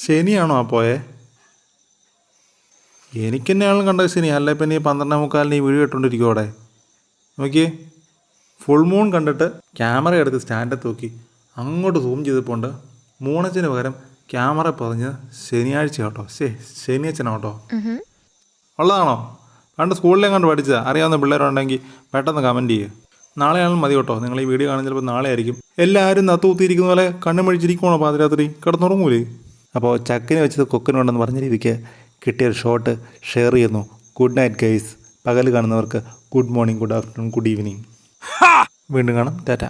ശനിയാണോ ആ പോയെ? എനിക്കെന്നെയാളും കണ്ടത് ശനി. അല്ല ഇപ്പം നീ 12:45 ഈ വീഡിയോ ഇട്ടുകൊണ്ടിരിക്കും അവിടെ. നോക്കിയേ, ഫുൾ മൂൺ കണ്ടിട്ട് ക്യാമറ എടുത്ത് സ്റ്റാൻഡത്ത് നോക്കി അങ്ങോട്ട് സൂം ചെയ്തപ്പോണ്ട് മൂണച്ചിന് പകരം ക്യാമറ പറഞ്ഞ് ശനിയാഴ്ച കേട്ടോ. ശനിയച്ഛനോ കേട്ടോ. ഉള്ളതാണോ? പണ്ട് സ്കൂളിലെ കണ്ട് പഠിച്ചതാ. അറിയാവുന്ന പിള്ളേരുണ്ടെങ്കിൽ പെട്ടെന്ന് കമൻറ്റ് ചെയ്യുക. നാളെയാണെങ്കിലും മതി കേട്ടോ. നിങ്ങൾ ഈ വീഡിയോ കാണുന്ന ചിലപ്പോൾ നാളെ ആയിരിക്കും. എല്ലാവരും നത്തുകുത്തിയിരിക്കുന്ന പോലെ കണ്ണു മഴിച്ചിരിക്കുവാണോ പാതിരാത്രി? കിടന്നുറങ്ങൂലേ? അപ്പോൾ ചക്കിന് വെച്ചത് കൊക്കിനുണ്ടെന്ന് പറഞ്ഞ രീതിക്ക് കിട്ടിയൊരു ഷോട്ട് ഷെയർ ചെയ്യുന്നു. Good night guys. പകൽ കാണുന്നവർക്ക് good morning, good afternoon, good evening. വീണ്ടും കാണാം. ടാറ്റ.